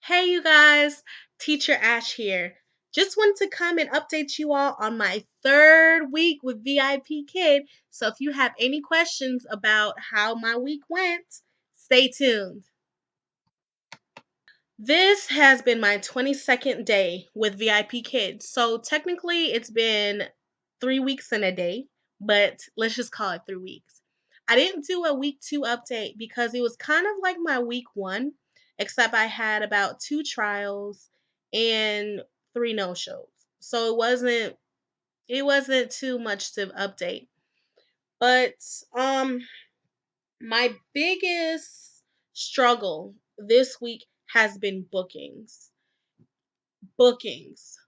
Hey, you guys, Teacher Ash here. Just wanted to come and update you all on my third week with VIP Kid. So if you have any questions about how my week went, stay tuned. This has been my 22nd day with VIP Kids. So technically, it's been 3 weeks and a day, but let's just call it 3 weeks. I didn't do a week 2 update because it was kind of like my week 1, except I had about 2 trials and 3 no-shows. So it wasn't too much to update. But my biggest struggle this week has been bookings. Bookings,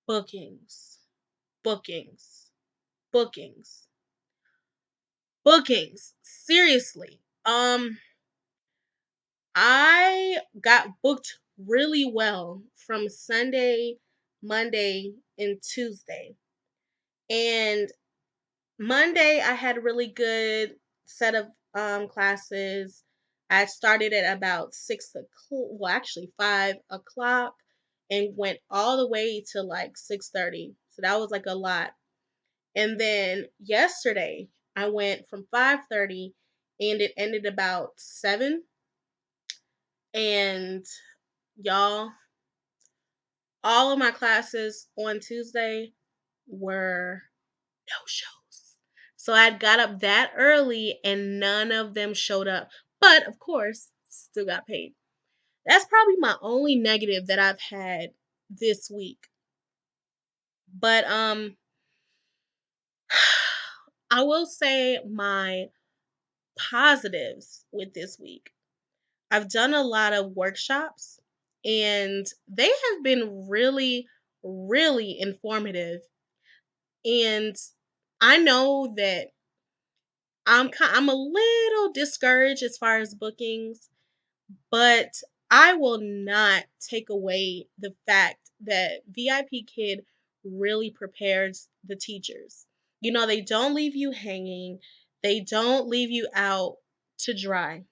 bookings, bookings, bookings, bookings. Seriously. I got booked really well from Sunday, Monday, and Tuesday. And Monday I had a really good set of classes. I started at about 6 o'clock, well actually 5 o'clock, and went all the way to like 6:30. So that was like a lot. And then yesterday I went from 5:30 and it ended about 7. And y'all, all of my classes on Tuesday were no shows. So I got up that early and none of them showed up. But of course, still got paid. That's probably my only negative that I've had this week. But I will say my positives with this week. I've done a lot of workshops and they have been really, really informative. And I know that I'm a little discouraged as far as bookings, but I will not take away the fact that VIP Kid really prepares the teachers. They don't leave you hanging. They don't leave you out to dry.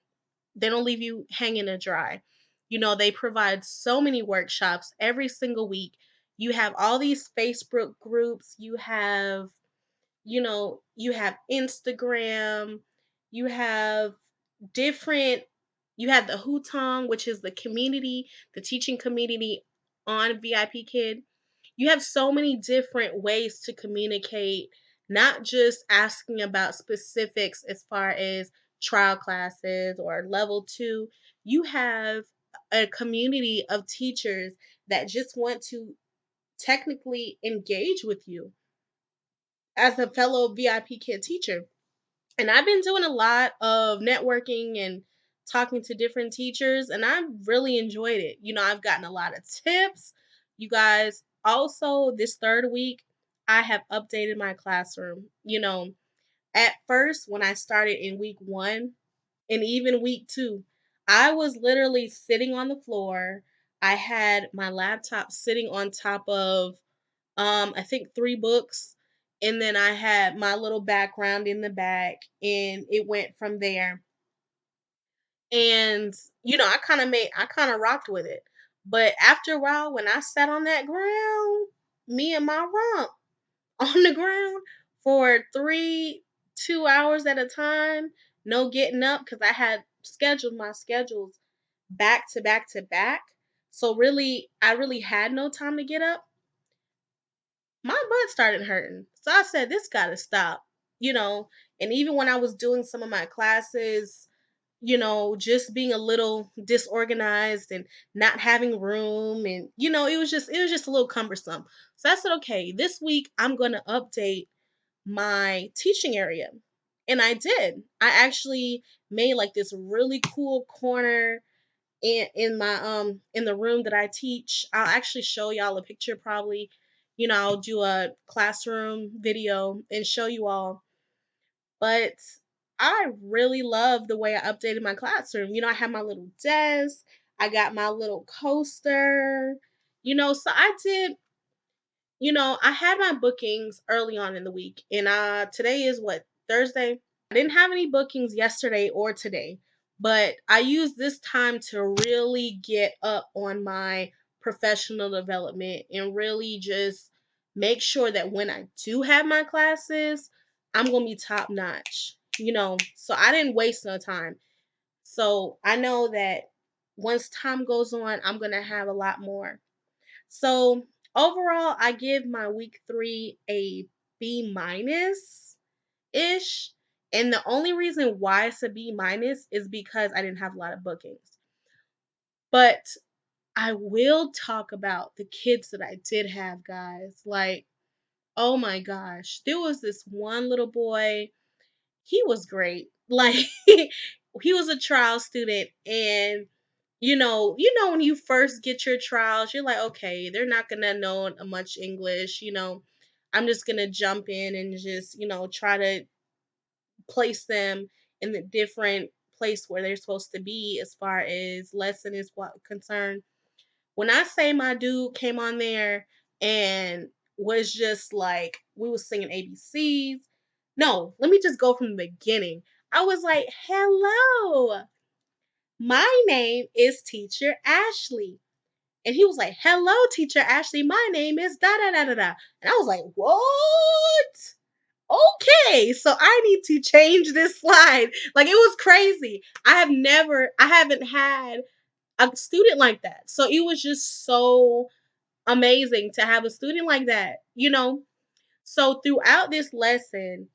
They don't leave you hanging to dry. They provide so many workshops every single week. You have all these Facebook groups, you have Instagram, you have different you have the Hutong, which is the community, the teaching community on VIP Kid. You have so many different ways to communicate, not just asking about specifics as far as trial classes or level 2. You have a community of teachers that just want to technically engage with you as a fellow VIP Kid teacher. And I've been doing a lot of networking and talking to different teachers, and I've really enjoyed it. I've gotten a lot of tips. You guys, also, this third week, I have updated my classroom. At first, when I started in week 1 and even week 2, I was literally sitting on the floor. I had my laptop sitting on top of I think 3 books, and then I had my little background in the back, and it went from there. And I kind of rocked with it. But after a while, when I sat on that ground, me and my rump on the ground for 2 hours at a time, no getting up because I had scheduled my schedules back to back to back. So really, I really had no time to get up. My butt started hurting. So I said, this got to stop, you know. And even when I was doing some of my classes, just being a little disorganized and not having room, and it was just a little cumbersome. So I said, okay, this week I'm going to update my teaching area. And I did. I actually made like this really cool corner in the room that I teach. I'll actually show y'all a picture probably. I'll do a classroom video and show you all. But I really love the way I updated my classroom. I have my little desk, I got my little coaster. So I had my bookings early on in the week, and today is what, Thursday? I didn't have any bookings yesterday or today, But I use this time to really get up on my professional development and really just make sure that when I do have my classes, I'm going to be top notch. So I didn't waste no time. So I know that once time goes on, I'm going to have a lot more. So overall, I give my week 3 a B minus ish. And the only reason why it's a B minus is because I didn't have a lot of bookings. But I will talk about the kids that I did have, guys. Like, oh my gosh, there was this one little boy. He was great. Like, he was a trial student, and when you first get your trials, you're like, okay, they're not gonna know much English. I'm just gonna jump in and just try to place them in the different place where they're supposed to be as far as lesson is what concerned. When I say my dude came on there and was just like, we was singing ABCs. No, let me just go from the beginning. I was like, hello, my name is Teacher Ashley. And he was like, hello, Teacher Ashley, my name is da da da da da. And I was like, what? Okay, so I need to change this slide. Like, it was crazy. I haven't had a student like that. So it was just so amazing to have a student like that. So throughout this lesson,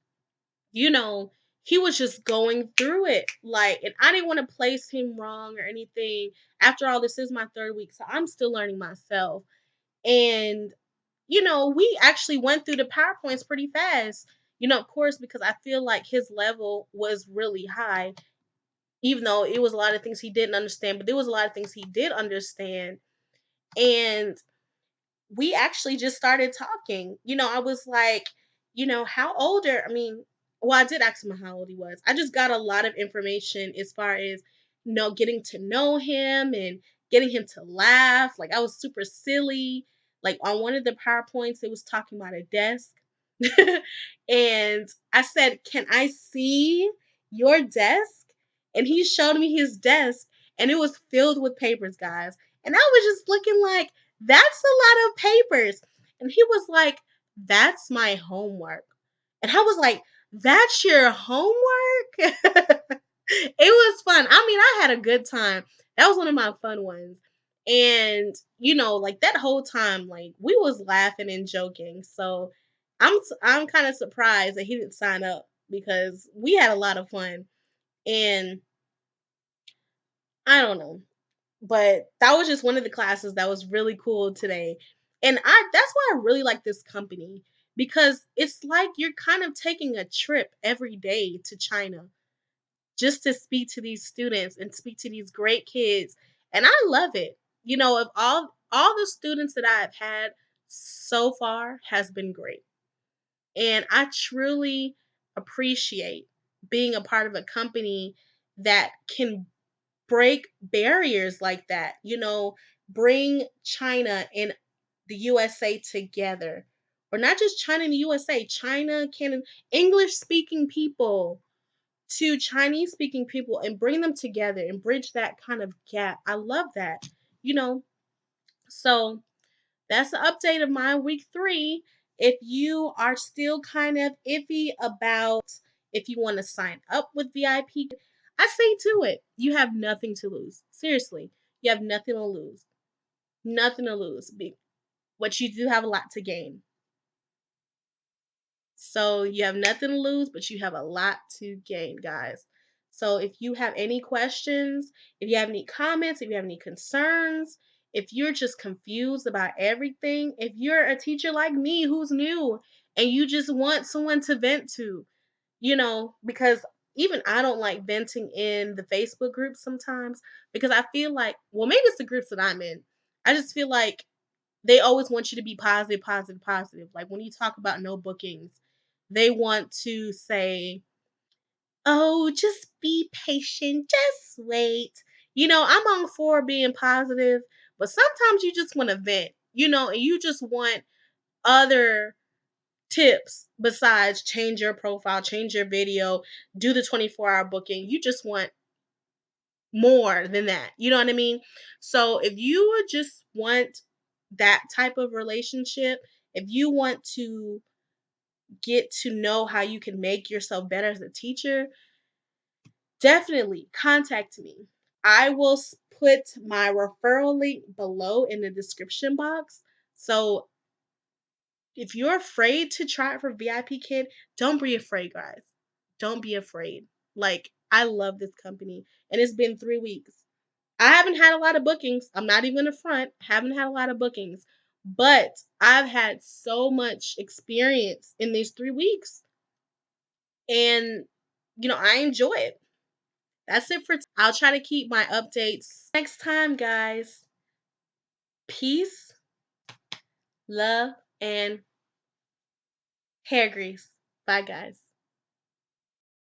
you know, he was just going through it. Like, and I didn't want to place him wrong or anything. After all, this is my 3rd week, so I'm still learning myself. And we actually went through the PowerPoints pretty fast. Of course, because I feel like his level was really high, even though it was a lot of things he didn't understand, but there was a lot of things he did understand. And we actually just started talking. I was like, how old are, I mean, well, I did ask him how old he was. I just got a lot of information as far as, getting to know him and getting him to laugh. Like, I was super silly. Like, on one of the PowerPoints, it was talking about a desk. And I said, can I see your desk? And he showed me his desk, and it was filled with papers, guys. And I was just looking like, that's a lot of papers. And he was like, that's my homework. And I was like, that's your homework? It was fun. I mean, I had a good time. That was one of my fun ones. And, like that whole time, like we was laughing and joking. So I'm kind of surprised that he didn't sign up because we had a lot of fun. And I don't know. But that was just one of the classes that was really cool today. And that's why I really like this company, because it's like you're kind of taking a trip every day to China just to speak to these students and speak to these great kids. And I love it. Of all the students that I've had so far has been great. And I truly appreciate being a part of a company that can break barriers like that, bring China and the USA together. Or not just China and the USA, China, Canada, English speaking people to Chinese speaking people, and bring them together and bridge that kind of gap. I love that, you know. So that's the update of my week 3. If you are still kind of iffy about if you want to sign up with VIP, I say do it. You have nothing to lose. Seriously, you have nothing to lose. Nothing to lose. But you do have a lot to gain. So you have nothing to lose, but you have a lot to gain, guys. So if you have any questions, if you have any comments, if you have any concerns, if you're just confused about everything, if you're a teacher like me who's new and you just want someone to vent to, because even I don't like venting in the Facebook groups sometimes, because I feel like, well, maybe it's the groups that I'm in. I just feel like they always want you to be positive, positive, positive. Like when you talk about no bookings, they want to say, oh, just be patient, just wait. I'm on for being positive, but sometimes you just want to vent, and you just want other tips besides change your profile, change your video, do the 24-hour booking. You just want more than that. You know what I mean? So if you would just want that type of relationship, if you want to get to know how you can make yourself better as a teacher, definitely contact me. I will put my referral link below in the description box. So if you're afraid to try it for VIP Kid, don't be afraid, guys. Don't be afraid. Like, I love this company, and it's been 3 weeks. I haven't had a lot of bookings. I'm not even a front. Haven't had a lot of bookings, but I've had so much experience in these 3 weeks, and I enjoy it. That's it for. I'll try to keep my updates next time, guys. Peace, love, and hair grease. Bye, guys.